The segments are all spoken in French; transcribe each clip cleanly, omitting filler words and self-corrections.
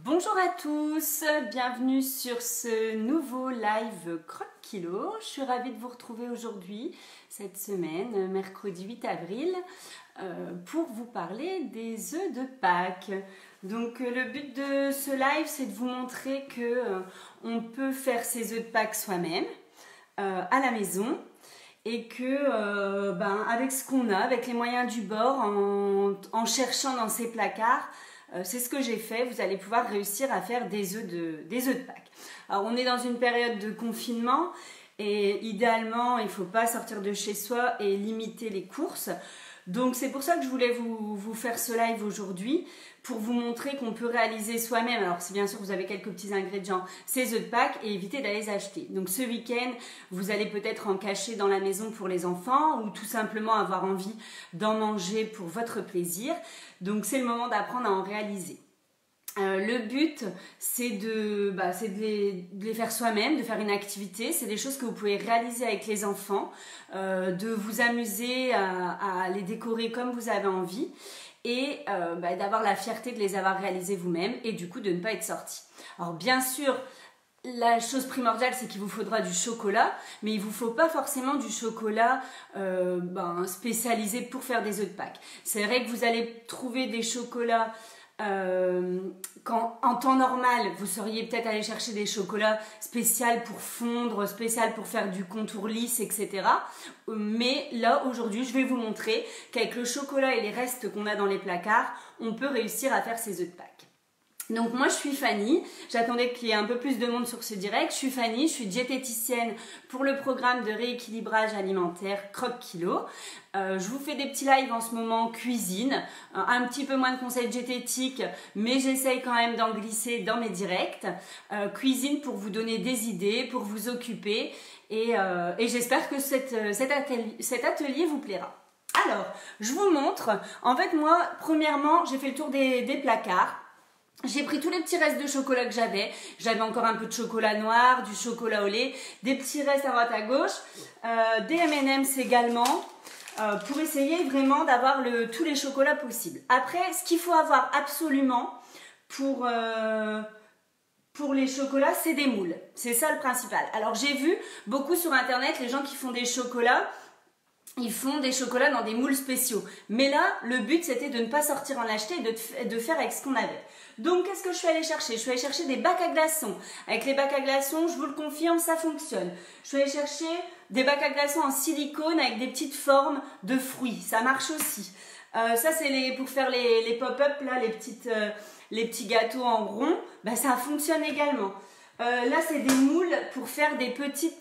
Bonjour à tous, bienvenue sur ce nouveau live Croque Kilo. Je suis ravie de vous retrouver aujourd'hui, cette semaine, mercredi 8 avril, pour vous parler des œufs de Pâques. Donc le but de ce live, c'est de vous montrer que on peut faire ces œufs de Pâques soi-même, à la maison. Et que avec ce qu'on a, avec les moyens du bord, en cherchant dans ces placards, c'est ce que j'ai fait. Vous allez pouvoir réussir à faire des œufs de Pâques. Alors on est dans une période de confinement et idéalement il ne faut pas sortir de chez soi et limiter les courses. Donc c'est pour ça que je voulais vous faire ce live aujourd'hui, pour vous montrer qu'on peut réaliser soi-même, alors si bien sûr vous avez quelques petits ingrédients, ces œufs de Pâques, et éviter d'aller les acheter. Donc ce week-end, vous allez peut-être en cacher dans la maison pour les enfants, ou tout simplement avoir envie d'en manger pour votre plaisir. Donc c'est le moment d'apprendre à en réaliser. Le but, c'est de les faire soi-même, de faire une activité. C'est des choses que vous pouvez réaliser avec les enfants, de vous amuser à les décorer comme vous avez envie et d'avoir la fierté de les avoir réalisés vous-même et du coup de ne pas être sorti. Alors bien sûr, la chose primordiale, c'est qu'il vous faudra du chocolat, mais il ne vous faut pas forcément du chocolat spécialisé pour faire des œufs de Pâques. C'est vrai que vous allez trouver des chocolats quand en temps normal vous seriez peut-être allé chercher des chocolats spéciaux pour fondre, spéciaux pour faire du contour lisse, etc. Mais là aujourd'hui je vais vous montrer qu'avec le chocolat et les restes qu'on a dans les placards, on peut réussir à faire ces œufs de Pâques. Donc moi je suis Fanny, j'attendais qu'il y ait un peu plus de monde sur ce direct. Je suis Fanny, je suis diététicienne pour le programme de rééquilibrage alimentaire Croque Kilo. Je vous fais des petits lives en ce moment cuisine, un petit peu moins de conseils diététiques, mais j'essaye quand même d'en glisser dans mes directs. Cuisine pour vous donner des idées, pour vous occuper et j'espère que cet atelier vous plaira. Alors, je vous montre, en fait moi premièrement j'ai fait le tour des placards. J'ai pris tous les petits restes de chocolat que j'avais. J'avais encore un peu de chocolat noir, du chocolat au lait, des petits restes à droite à gauche, des M&M's également, pour essayer vraiment d'avoir tous les chocolats possibles. Après, ce qu'il faut avoir absolument pour les chocolats, c'est des moules. C'est ça le principal. Alors j'ai vu beaucoup sur internet, les gens qui font des chocolats, ils font des chocolats dans des moules spéciaux. Mais là, le but, c'était de ne pas sortir en acheter et de faire avec ce qu'on avait. Donc, qu'est-ce que je suis allée chercher? Je suis allée chercher des bacs à glaçons. Avec les bacs à glaçons, je vous le confirme, ça fonctionne. Je suis allée chercher des bacs à glaçons en silicone avec des petites formes de fruits. Ça marche aussi. Ça, c'est pour faire les pop-up, là, les petits gâteaux en rond. Ben, ça fonctionne également. Là, c'est des moules pour faire des petits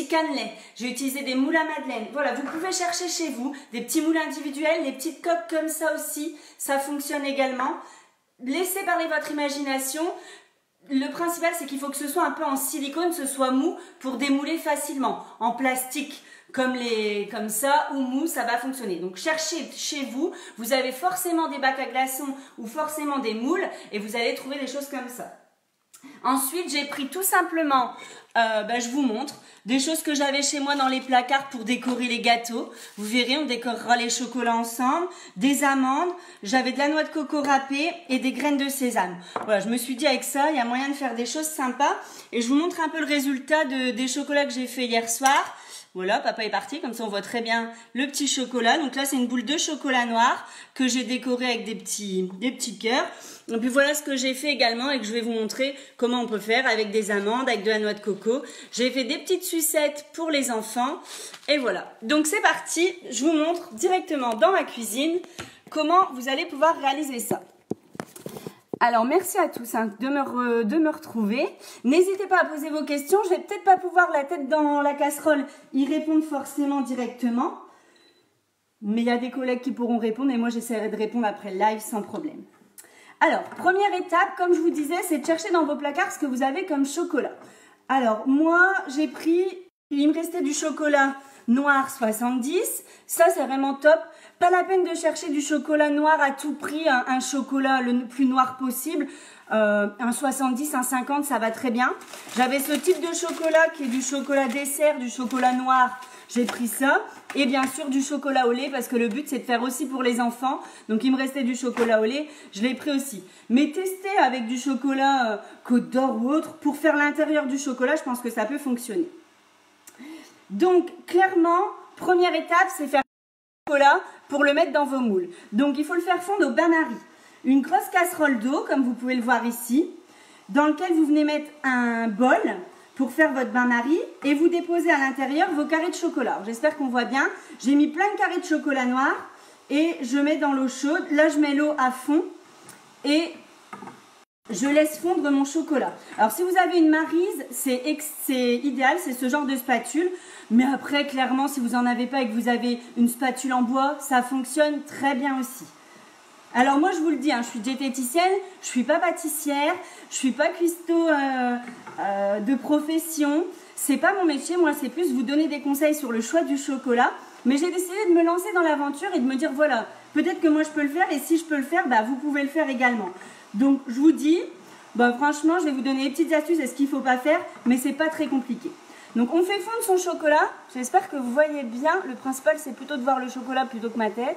cannelés. J'ai utilisé des moules à madeleine. Voilà, vous pouvez chercher chez vous des petits moules individuels, des petites coques comme ça aussi, ça fonctionne également. Laissez parler votre imagination. Le principal, c'est qu'il faut que ce soit un peu en silicone, ce soit mou pour démouler facilement. En plastique, comme ça, ou mou, ça va fonctionner. Donc cherchez chez vous, vous avez forcément des bacs à glaçons ou forcément des moules et vous allez trouver des choses comme ça. Ensuite, j'ai pris tout simplement, je vous montre, des choses que j'avais chez moi dans les placards pour décorer les gâteaux. Vous verrez, on décorera les chocolats ensemble. Des amandes, j'avais de la noix de coco râpée et des graines de sésame. Voilà, je me suis dit avec ça, il y a moyen de faire des choses sympas. Et je vous montre un peu le résultat des chocolats que j'ai fait hier soir. Voilà, papa est parti, comme ça on voit très bien le petit chocolat. Donc là, c'est une boule de chocolat noir que j'ai décorée avec des petits cœurs. Et puis voilà ce que j'ai fait également et que je vais vous montrer comment on peut faire avec des amandes, avec de la noix de coco. J'ai fait des petites sucettes pour les enfants. Et voilà. Donc c'est parti, je vous montre directement dans ma cuisine comment vous allez pouvoir réaliser ça. Alors, merci à tous de me retrouver. N'hésitez pas à poser vos questions. Je vais peut-être pas pouvoir, la tête dans la casserole, y répondre forcément directement. Mais il y a des collègues qui pourront répondre et moi, j'essaierai de répondre après le live sans problème. Alors, première étape, comme je vous disais, c'est de chercher dans vos placards ce que vous avez comme chocolat. Alors, moi, j'ai pris, il me restait du chocolat noir 70. Ça, c'est vraiment top. Pas la peine de chercher du chocolat noir à tout prix, un chocolat le plus noir possible. Un 70, un 50, ça va très bien. J'avais ce type de chocolat qui est du chocolat dessert, du chocolat noir. j'ai pris ça. Et bien sûr du chocolat au lait parce que le but c'est de faire aussi pour les enfants. Donc il me restait du chocolat au lait, je l'ai pris aussi. Mais tester avec du chocolat Côte d'Or ou autre pour faire l'intérieur du chocolat, je pense que ça peut fonctionner. Donc clairement, première étape c'est faire du chocolat pour le mettre dans vos moules. Donc il faut le faire fondre au bain-marie. Une grosse casserole d'eau comme vous pouvez le voir ici, dans lequel vous venez mettre un bol pour faire votre bain-marie et vous déposez à l'intérieur vos carrés de chocolat. J'espère qu'on voit bien. J'ai mis plein de carrés de chocolat noir et je mets dans l'eau chaude. Là, je mets l'eau à fond et je laisse fondre mon chocolat. Alors, si vous avez une maryse, c'est idéal, c'est ce genre de spatule. Mais après, clairement, si vous n'en avez pas et que vous avez une spatule en bois, ça fonctionne très bien aussi. Alors moi je vous le dis, je suis diététicienne, je suis pas pâtissière, je suis pas cuistot de profession, c'est pas mon métier, moi c'est plus vous donner des conseils sur le choix du chocolat, mais j'ai décidé de me lancer dans l'aventure et de me dire voilà, peut-être que moi je peux le faire et si je peux le faire, vous pouvez le faire également. Donc je vous dis, franchement je vais vous donner des petites astuces et ce qu'il faut pas faire, mais c'est pas très compliqué. Donc on fait fondre son chocolat, j'espère que vous voyez bien, le principal c'est plutôt de voir le chocolat plutôt que ma tête.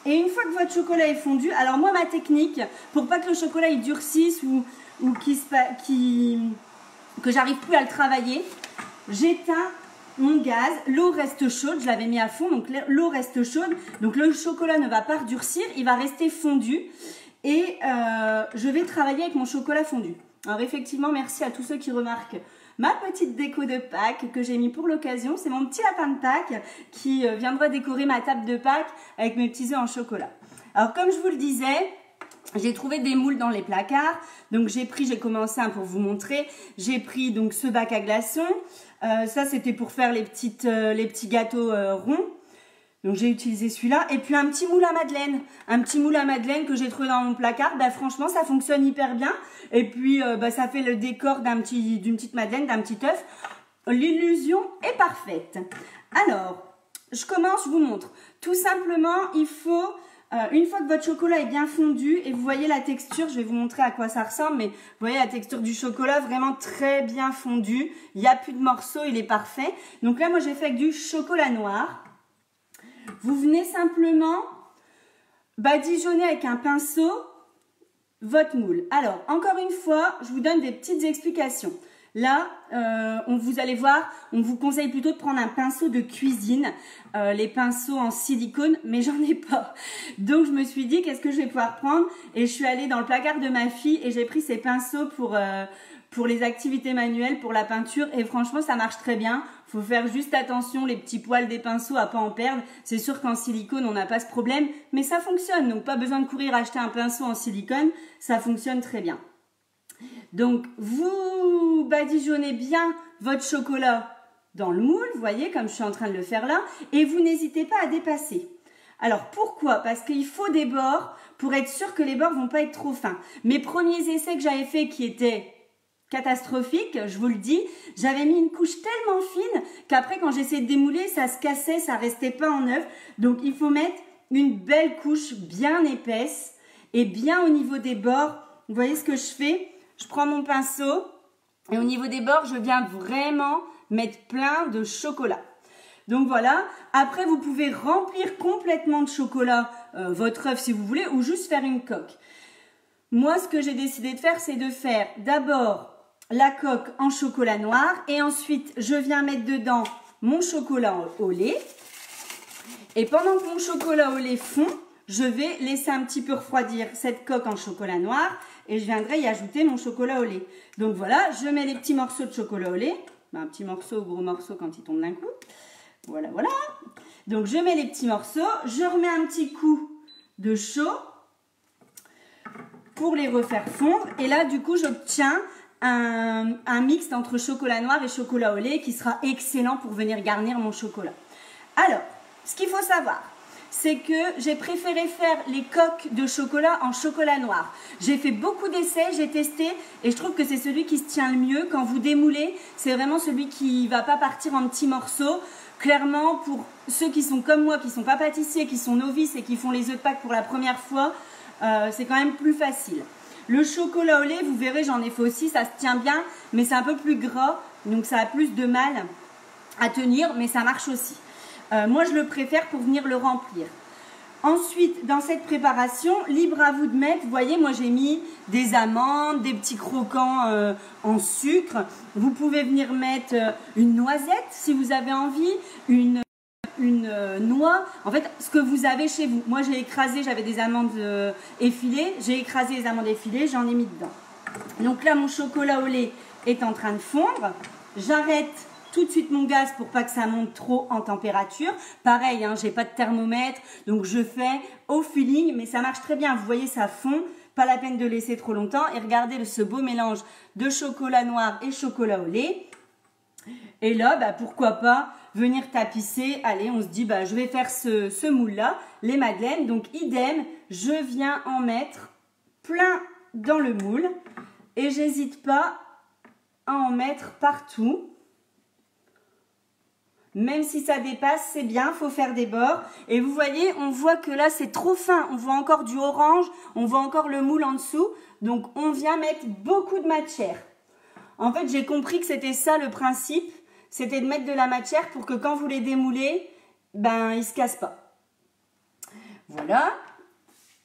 Et une fois que votre chocolat est fondu, alors moi ma technique, pour pas que le chocolat il durcisse ou que j'arrive plus à le travailler, j'éteins mon gaz, l'eau reste chaude, je l'avais mis à fond, donc l'eau reste chaude, donc le chocolat ne va pas redurcir, il va rester fondu et je vais travailler avec mon chocolat fondu. Alors effectivement, merci à tous ceux qui remarquent ma petite déco de Pâques que j'ai mis pour l'occasion. C'est mon petit lapin de Pâques qui viendra décorer ma table de Pâques avec mes petits œufs en chocolat. Alors comme je vous le disais, j'ai trouvé des moules dans les placards. Donc j'ai commencé pour vous montrer. J'ai pris donc ce bac à glaçons. Ça c'était pour faire les petits gâteaux ronds. Donc j'ai utilisé celui-là et puis un petit moule à madeleine. Un petit moule à madeleine que j'ai trouvé dans mon placard. Franchement ça fonctionne hyper bien. Et puis ça fait le décor d'une petite madeleine, d'un petit œuf. L'illusion est parfaite. Alors, je commence, je vous montre. Tout simplement, il faut, une fois que votre chocolat est bien fondu et vous voyez la texture, je vais vous montrer à quoi ça ressemble, mais vous voyez la texture du chocolat vraiment très bien fondu. Il n'y a plus de morceaux, il est parfait. Donc là, moi j'ai fait avec du chocolat noir. Vous venez simplement badigeonner avec un pinceau votre moule. Alors, encore une fois, je vous donne des petites explications. Là, vous allez voir, on vous conseille plutôt de prendre un pinceau de cuisine, les pinceaux en silicone, mais j'en ai pas. Donc, je me suis dit, qu'est-ce que je vais pouvoir prendre? Et je suis allée dans le placard de ma fille et j'ai pris ces pinceaux pour les activités manuelles, pour la peinture. Et franchement, ça marche très bien. Faut faire juste attention, les petits poils des pinceaux, à pas en perdre. C'est sûr qu'en silicone, on n'a pas ce problème, mais ça fonctionne. Donc, pas besoin de courir acheter un pinceau en silicone. Ça fonctionne très bien. Donc, vous badigeonnez bien votre chocolat dans le moule, vous voyez, comme je suis en train de le faire là, et vous n'hésitez pas à dépasser. Alors, pourquoi? Parce qu'il faut des bords pour être sûr que les bords vont pas être trop fins. Mes premiers essais que j'avais fait qui étaient catastrophiques, je vous le dis, j'avais mis une couche tellement fine qu'après, quand j'essayais de démouler, ça se cassait, ça restait pas en œuf. Donc, il faut mettre une belle couche bien épaisse et bien au niveau des bords. Vous voyez ce que je fais? Je prends mon pinceau et au niveau des bords, je viens vraiment mettre plein de chocolat. Donc voilà, après vous pouvez remplir complètement de chocolat votre œuf si vous voulez ou juste faire une coque. Moi, ce que j'ai décidé de faire, c'est de faire d'abord la coque en chocolat noir et ensuite je viens mettre dedans mon chocolat au lait. Et pendant que mon chocolat au lait fond, je vais laisser un petit peu refroidir cette coque en chocolat noir et je viendrai y ajouter mon chocolat au lait. Donc voilà, je mets les petits morceaux de chocolat au lait. Un petit morceau ou gros morceau quand il tombe d'un coup. Voilà, voilà. Donc je mets les petits morceaux, je remets un petit coup de chaud pour les refaire fondre. Et là, du coup, j'obtiens un mix entre chocolat noir et chocolat au lait qui sera excellent pour venir garnir mon chocolat. Alors, ce qu'il faut savoir, c'est que j'ai préféré faire les coques de chocolat en chocolat noir. J'ai fait beaucoup d'essais, j'ai testé et je trouve que c'est celui qui se tient le mieux. Quand vous démoulez, c'est vraiment celui qui ne va pas partir en petits morceaux. Clairement, pour ceux qui sont comme moi, qui ne sont pas pâtissiers, qui sont novices et qui font les œufs de Pâques pour la première fois, c'est quand même plus facile. Le chocolat au lait, vous verrez, j'en ai fait aussi, ça se tient bien, mais c'est un peu plus gras, donc ça a plus de mal à tenir, mais ça marche aussi. Moi, je le préfère pour venir le remplir. Ensuite, dans cette préparation, libre à vous de mettre, vous voyez, moi j'ai mis des amandes, des petits croquants en sucre. Vous pouvez venir mettre une noisette si vous avez envie, une noix, en fait, ce que vous avez chez vous. Moi j'ai écrasé, j'avais des amandes effilées, j'ai écrasé les amandes effilées, j'en ai mis dedans. Donc là, mon chocolat au lait est en train de fondre. J'arrête tout de suite mon gaz pour pas que ça monte trop en température. Pareil, hein, j'ai pas de thermomètre, donc je fais au feeling, mais ça marche très bien. Vous voyez, ça fond, pas la peine de laisser trop longtemps. Et regardez ce beau mélange de chocolat noir et chocolat au lait. Et là, bah, pourquoi pas venir tapisser. Allez, on se dit, bah, je vais faire ce moule-là, les madeleines. Donc, idem, je viens en mettre plein dans le moule. Et j'hésite pas à en mettre partout. Même si ça dépasse, c'est bien, il faut faire des bords. Et vous voyez, on voit que là, c'est trop fin. On voit encore du orange, on voit encore le moule en dessous. Donc, on vient mettre beaucoup de matière. En fait, j'ai compris que c'était ça le principe. C'était de mettre de la matière pour que quand vous les démoulez, ben, ils ne se cassent pas. Voilà.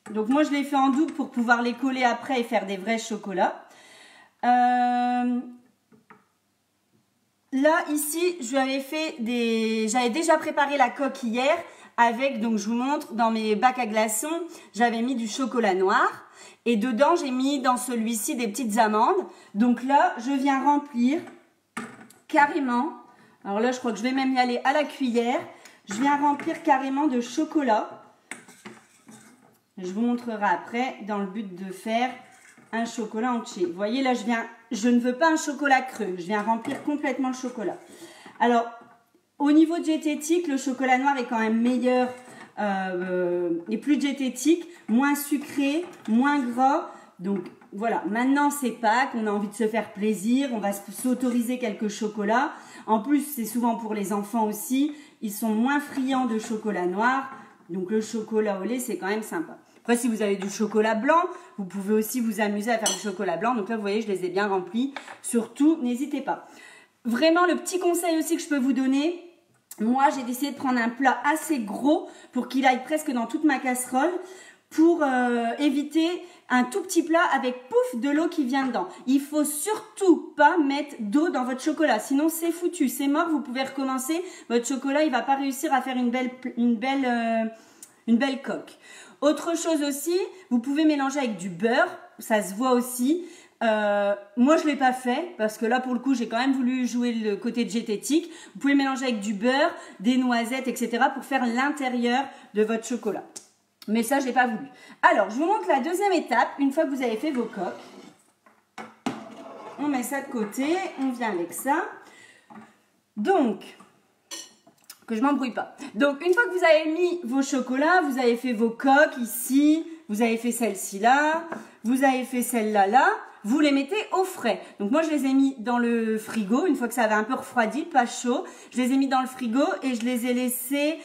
Donc, moi, je les fais en double pour pouvoir les coller après et faire des vrais chocolats. Là, ici, j'avais déjà préparé la coque hier avec, donc je vous montre, dans mes bacs à glaçons, j'avais mis du chocolat noir et dedans, j'ai mis dans celui-ci des petites amandes. Donc là, je viens remplir carrément, alors là, je crois que je vais même y aller à la cuillère, je viens remplir carrément de chocolat. Je vous montrerai après dans le but de faire un chocolat entier. Vous voyez, là, je ne veux pas un chocolat creux. Je viens remplir complètement le chocolat. Alors, au niveau diététique, le chocolat noir est quand même meilleur et plus diététique, moins sucré, moins gras. Donc, voilà. Maintenant, c'est Pâques. On a envie de se faire plaisir. On va s'autoriser quelques chocolats. En plus, c'est souvent pour les enfants aussi. Ils sont moins friands de chocolat noir. Donc, le chocolat au lait, c'est quand même sympa. Après, si vous avez du chocolat blanc, vous pouvez aussi vous amuser à faire du chocolat blanc. Donc là, vous voyez, je les ai bien remplis. Surtout, n'hésitez pas. Vraiment, le petit conseil aussi que je peux vous donner, moi, j'ai décidé de prendre un plat assez gros pour qu'il aille presque dans toute ma casserole pour éviter un tout petit plat avec pouf de l'eau qui vient dedans. Il faut surtout pas mettre d'eau dans votre chocolat, sinon c'est foutu, c'est mort, vous pouvez recommencer. Votre chocolat, il va pas réussir à faire une belle coque. Autre chose aussi, vous pouvez mélanger avec du beurre, ça se voit aussi. Moi, je ne l'ai pas fait parce que là, pour le coup, j'ai quand même voulu jouer le côté diététique. Vous pouvez mélanger avec du beurre, des noisettes, etc. pour faire l'intérieur de votre chocolat. Mais ça, je n'ai pas voulu. Alors, je vous montre la deuxième étape. Une fois que vous avez fait vos coques, on met ça de côté, on vient avec ça. Donc, que je m'embrouille pas. Donc, une fois que vous avez mis vos chocolats, vous avez fait vos coques ici, vous avez fait celle-ci là, vous avez fait celle-là là, vous les mettez au frais. Donc, moi, je les ai mis dans le frigo, une fois que ça avait un peu refroidi, pas chaud. Je les ai mis dans le frigo et je les ai laissés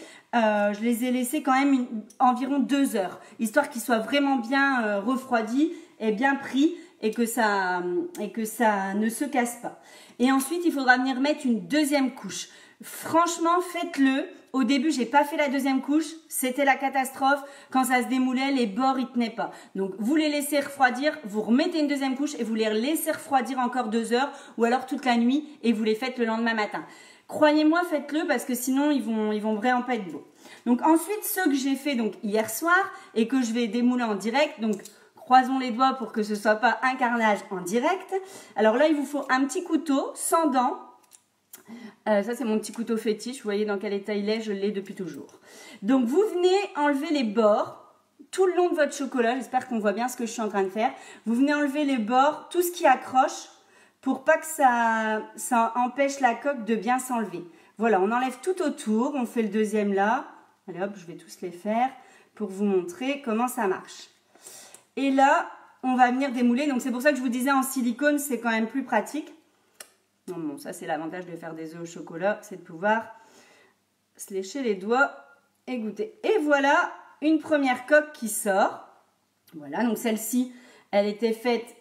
quand même environ 2 heures, histoire qu'ils soient vraiment bien refroidis et bien pris et que ça ne se casse pas. Et ensuite, il faudra venir mettre une deuxième couche. Franchement, faites-le. Au début, j'ai pas fait la deuxième couche. C'était la catastrophe. Quand ça se démoulait, les bords, ils tenaient pas. Donc, vous les laissez refroidir. Vous remettez une deuxième couche et vous les laissez refroidir encore 2 heures ou alors toute la nuit et vous les faites le lendemain matin. Croyez-moi, faites-le parce que sinon, ils vont vraiment pas être beaux. Donc, ensuite, ceux que j'ai fait donc hier soir et que je vais démouler en direct. Donc, croisons les doigts pour que ce soit pas un carnage en direct. Alors là, il vous faut un petit couteau sans dents. Ça, c'est mon petit couteau fétiche. Vous voyez dans quel état il est, je l'ai depuis toujours. Donc, vous venez enlever les bords tout le long de votre chocolat. J'espère qu'on voit bien ce que je suis en train de faire. Vous venez enlever les bords, tout ce qui accroche, pour pas que ça empêche la coque de bien s'enlever. Voilà, on enlève tout autour. On fait le deuxième là. Allez hop, je vais tous les faire pour vous montrer comment ça marche. Et là, on va venir démouler. Donc, c'est pour ça que je vous disais en silicone, c'est quand même plus pratique. Non, bon, ça c'est l'avantage de faire des œufs au chocolat, c'est de pouvoir se lécher les doigts et goûter. Et voilà une première coque qui sort. Voilà, donc celle-ci, elle était faite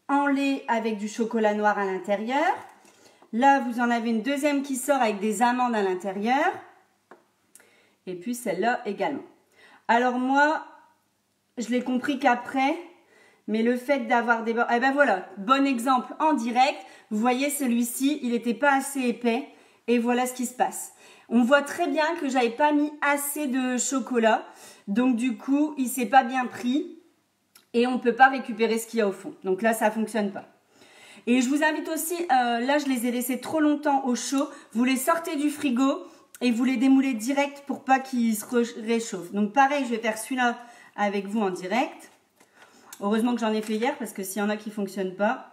en lait avec du chocolat noir à l'intérieur. Là, vous en avez une deuxième qui sort avec des amandes à l'intérieur. Et puis celle-là également. Alors moi, je l'ai compris qu'après, mais le fait d'avoir des bords... Eh ben voilà, bon exemple en direct. Vous voyez celui-ci, il n'était pas assez épais. Et voilà ce qui se passe. On voit très bien que j'avais pas mis assez de chocolat. Donc du coup, il s'est pas bien pris. Et on ne peut pas récupérer ce qu'il y a au fond. Donc là, ça ne fonctionne pas. Et je vous invite aussi, là je les ai laissés trop longtemps au chaud. Vous les sortez du frigo et vous les démoulez direct pour pas qu'ils se réchauffent. Donc pareil, je vais faire celui-là avec vous en direct. Heureusement que j'en ai fait hier parce que s'il y en a qui ne fonctionnent pas,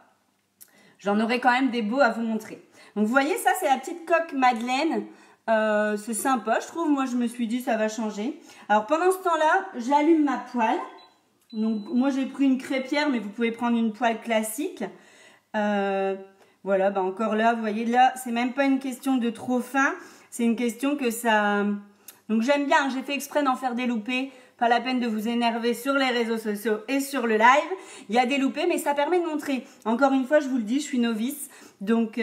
j'en aurai quand même des beaux à vous montrer. Donc vous voyez, ça c'est la petite coque Madeleine. C'est sympa, je trouve. Moi je me suis dit ça va changer. Alors pendant ce temps-là, j'allume ma poêle. Donc moi j'ai pris une crêpière, mais vous pouvez prendre une poêle classique. Voilà, bah encore là, vous voyez là, c'est même pas une question de trop fin. C'est une question que ça... Donc j'aime bien, j'ai fait exprès d'en faire des loupés. Pas la peine de vous énerver sur les réseaux sociaux et sur le live. Il y a des loupés, mais ça permet de montrer. Encore une fois, je vous le dis, je suis novice. Donc,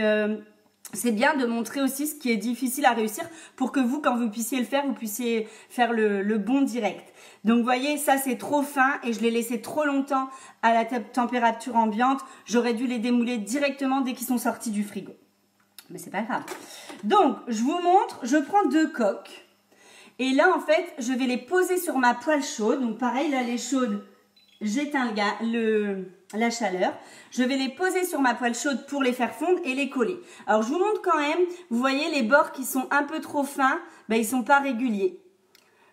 c'est bien de montrer aussi ce qui est difficile à réussir pour que vous, quand vous puissiez le faire, vous puissiez faire le bon direct. Donc, vous voyez, ça, c'est trop fin et je l'ai laissé trop longtemps à la température ambiante. J'aurais dû les démouler directement dès qu'ils sont sortis du frigo. Mais c'est pas grave. Donc, je vous montre, je prends 2 coques. Et là, en fait, je vais les poser sur ma poêle chaude. Donc, pareil, là, elle est chaude. J'éteins la chaleur. Je vais les poser sur ma poêle chaude pour les faire fondre et les coller. Alors, je vous montre quand même. Vous voyez, les bords qui sont un peu trop fins, ben, ils ne sont pas réguliers.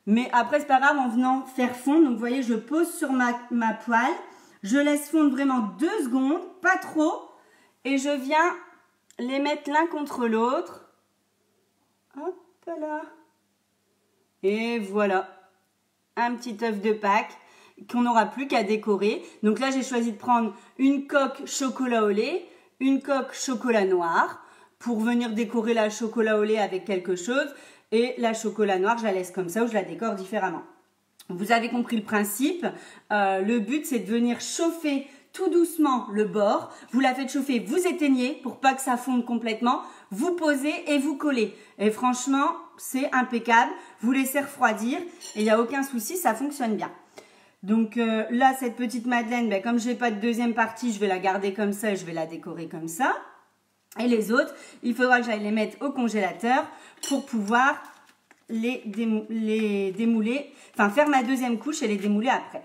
Mais après, c'est pas grave, en venant faire fondre. Donc, vous voyez, je pose sur ma poêle. Je laisse fondre vraiment 2 secondes, pas trop. Et je viens les mettre l'un contre l'autre. Hop là. Et voilà, un petit œuf de Pâques qu'on n'aura plus qu'à décorer. Donc là, j'ai choisi de prendre une coque chocolat au lait, une coque chocolat noir pour venir décorer la chocolat au lait avec quelque chose. Et la chocolat noire, je la laisse comme ça ou je la décore différemment. Vous avez compris le principe. Le but, c'est de venir chauffer tout doucement le bord. Vous la faites chauffer, vous éteignez pour pas que ça fonde complètement. Vous posez et vous collez. Et franchement, c'est impeccable. Vous laissez refroidir et il n'y a aucun souci, ça fonctionne bien. Donc là, cette petite Madeleine, ben, comme je n'ai pas de deuxième partie, je vais la garder comme ça et je vais la décorer comme ça. Et les autres, il faudra que j'aille les mettre au congélateur pour pouvoir les démouler, enfin faire ma deuxième couche et les démouler après.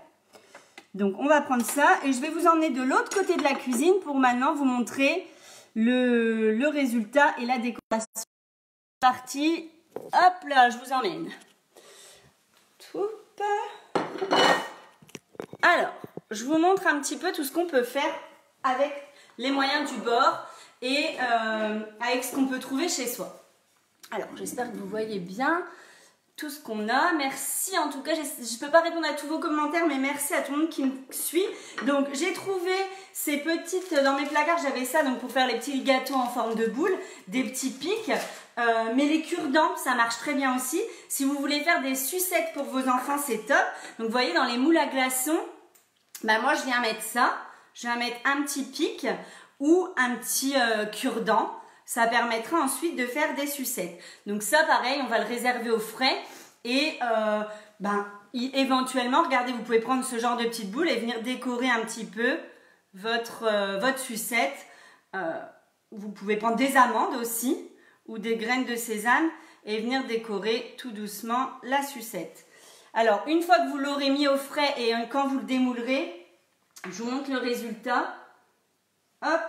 Donc on va prendre ça et je vais vous emmener de l'autre côté de la cuisine pour maintenant vous montrer le résultat et la décoration. Parti, hop là, je vous emmène. Alors, je vous montre un petit peu tout ce qu'on peut faire avec les moyens du bord et avec ce qu'on peut trouver chez soi. Alors, j'espère que vous voyez bien tout ce qu'on a. Merci en tout cas, je ne peux pas répondre à tous vos commentaires, mais merci à tout le monde qui me suit. Donc j'ai trouvé ces petites, dans mes placards j'avais ça donc pour faire les petits gâteaux en forme de boule, des petits pics. Mais les cure-dents, ça marche très bien aussi. Si vous voulez faire des sucettes pour vos enfants, c'est top. Donc vous voyez dans les moules à glaçons, bah moi je viens mettre ça. Je viens mettre un petit pic ou un petit cure-dent. Ça permettra ensuite de faire des sucettes. Donc ça, pareil, on va le réserver au frais. Et éventuellement, regardez, vous pouvez prendre ce genre de petite boule et venir décorer un petit peu votre sucette. Vous pouvez prendre des amandes aussi ou des graines de sésame et venir décorer tout doucement la sucette. Alors, une fois que vous l'aurez mis au frais et quand vous le démoulerez, je vous montre le résultat. Hop!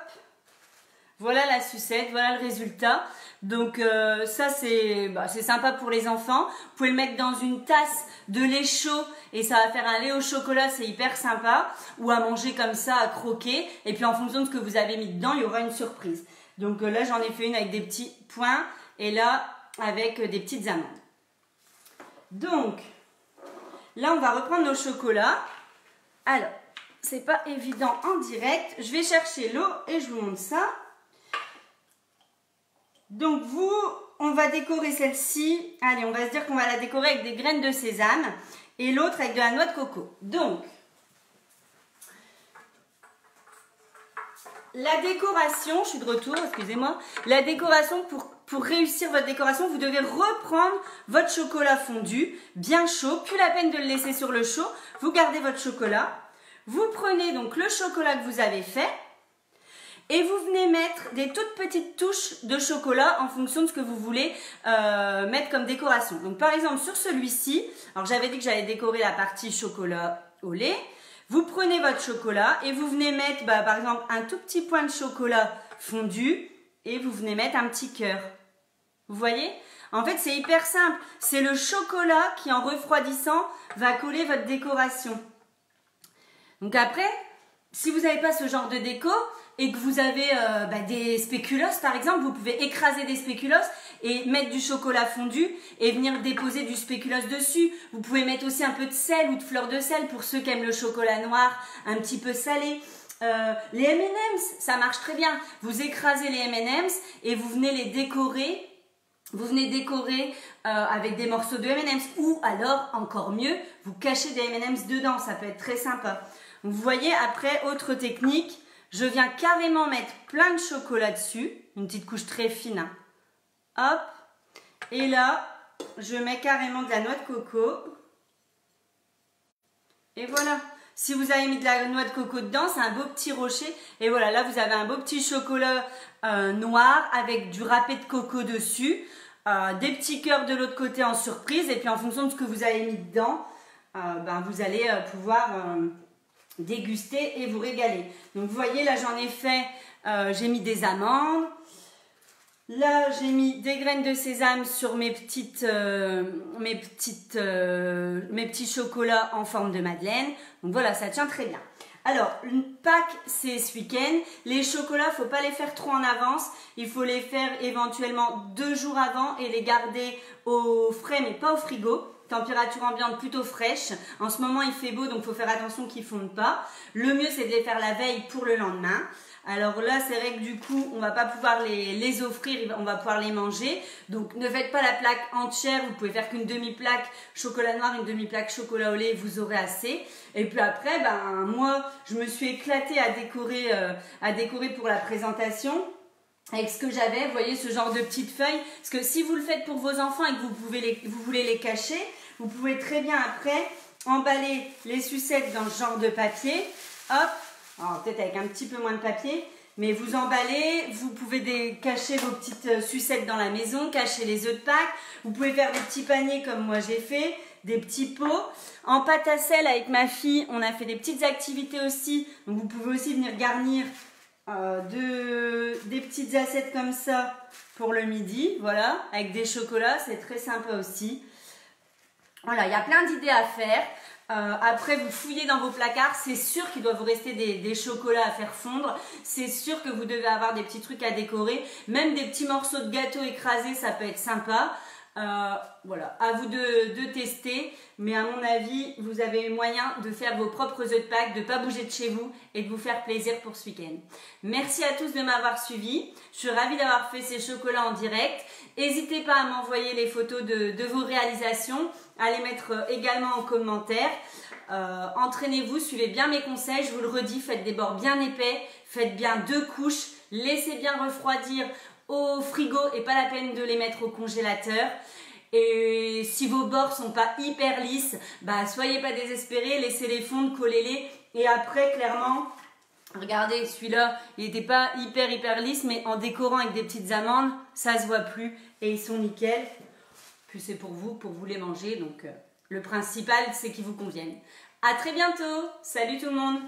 Voilà la sucette, voilà le résultat. Donc ça c'est sympa pour les enfants. Vous pouvez le mettre dans une tasse de lait chaud et ça va faire un lait au chocolat, c'est hyper sympa. Ou à manger comme ça, à croquer. Et puis en fonction de ce que vous avez mis dedans, il y aura une surprise. Donc là j'en ai fait une avec des petits points et là avec des petites amandes. Donc là on va reprendre nos chocolats. Alors, c'est pas évident en direct. Je vais chercher l'eau et je vous montre ça. Donc on va décorer celle-ci, allez on va se dire qu'on va la décorer avec des graines de sésame et l'autre avec de la noix de coco. Donc, la décoration, je suis de retour, excusez-moi. La décoration, pour réussir votre décoration, vous devez reprendre votre chocolat fondu, bien chaud. Plus la peine de le laisser sur le chaud. Vous gardez votre chocolat. Vous prenez donc le chocolat que vous avez fait. Et vous venez mettre des toutes petites touches de chocolat en fonction de ce que vous voulez mettre comme décoration. Donc par exemple sur celui-ci, alors j'avais dit que j'allais décorer la partie chocolat au lait. Vous prenez votre chocolat et vous venez mettre par exemple un tout petit point de chocolat fondu et vous venez mettre un petit cœur. Vous voyez? En fait c'est hyper simple. C'est le chocolat qui en refroidissant va coller votre décoration. Donc après, si vous n'avez pas ce genre de déco, et que vous avez des spéculoos par exemple, vous pouvez écraser des spéculoos et mettre du chocolat fondu et venir déposer du spéculoos dessus. Vous pouvez mettre aussi un peu de sel ou de fleur de sel pour ceux qui aiment le chocolat noir un petit peu salé. Les M&M's, ça marche très bien. Vous écrasez les M&M's et vous venez les décorer. Vous venez décorer avec des morceaux de M&M's ou alors, encore mieux, vous cachez des M&M's dedans. Ça peut être très sympa. Vous voyez, après, autre technique, je viens carrément mettre plein de chocolat dessus, une petite couche très fine. Hop, et là, je mets carrément de la noix de coco. Et voilà, si vous avez mis de la noix de coco dedans, c'est un beau petit rocher. Et voilà, là, vous avez un beau petit chocolat noir avec du râpé de coco dessus. Des petits cœurs de l'autre côté en surprise. Et puis, en fonction de ce que vous avez mis dedans, vous allez pouvoir déguster et vous régaler. Donc vous voyez là j'en ai fait, j'ai mis des amandes, là j'ai mis des graines de sésame sur mes petits chocolats en forme de madeleine. Donc voilà, ça tient très bien. Alors Pâques c'est ce week-end, les chocolats faut pas les faire trop en avance, il faut les faire éventuellement 2 jours avant et les garder au frais mais pas au frigo. Température ambiante plutôt fraîche. En ce moment, il fait beau, donc il faut faire attention qu'ils ne fondent pas. Le mieux, c'est de les faire la veille pour le lendemain. Alors là, c'est vrai que du coup, on ne va pas pouvoir les offrir, on va pouvoir les manger. Donc, ne faites pas la plaque entière. Vous pouvez faire qu'une demi-plaque chocolat noir, une demi-plaque chocolat au lait, vous aurez assez. Et puis après, moi, je me suis éclatée à décorer pour la présentation. Avec ce que j'avais, vous voyez, ce genre de petites feuilles. Parce que si vous le faites pour vos enfants et que vous voulez les cacher, vous pouvez très bien après emballer les sucettes dans ce genre de papier. Hop, alors peut-être avec un petit peu moins de papier, mais vous emballez, vous pouvez cacher vos petites sucettes dans la maison, cacher les œufs de Pâques. Vous pouvez faire des petits paniers comme moi j'ai fait, des petits pots. En pâte à sel avec ma fille, on a fait des petites activités aussi. Donc vous pouvez aussi venir garnir des petites assiettes comme ça pour le midi, voilà, avec des chocolats, c'est très sympa aussi. Voilà, il y a plein d'idées à faire. Après, vous fouillez dans vos placards, c'est sûr qu'il doit vous rester des chocolats à faire fondre. C'est sûr que vous devez avoir des petits trucs à décorer. Même des petits morceaux de gâteau écrasés, ça peut être sympa. Voilà, à vous de tester, mais à mon avis vous avez moyen de faire vos propres œufs de Pâques, de ne pas bouger de chez vous et de vous faire plaisir pour ce week-end. Merci à tous de m'avoir suivi, je suis ravie d'avoir fait ces chocolats en direct. N'hésitez pas à m'envoyer les photos de vos réalisations, à les mettre également en commentaire. Entraînez-vous, suivez bien mes conseils, je vous le redis, faites des bords bien épais, faites bien 2 couches, laissez bien refroidir au frigo et pas la peine de les mettre au congélateur. Et si vos bords sont pas hyper lisses, soyez pas désespérés, laissez-les fondre, collez-les. Et après, clairement, regardez, celui-là, il n'était pas hyper lisse, mais en décorant avec des petites amandes, ça se voit plus et ils sont nickel. Puis c'est pour vous les manger, donc le principal, c'est qu'ils vous conviennent. À très bientôt, salut tout le monde!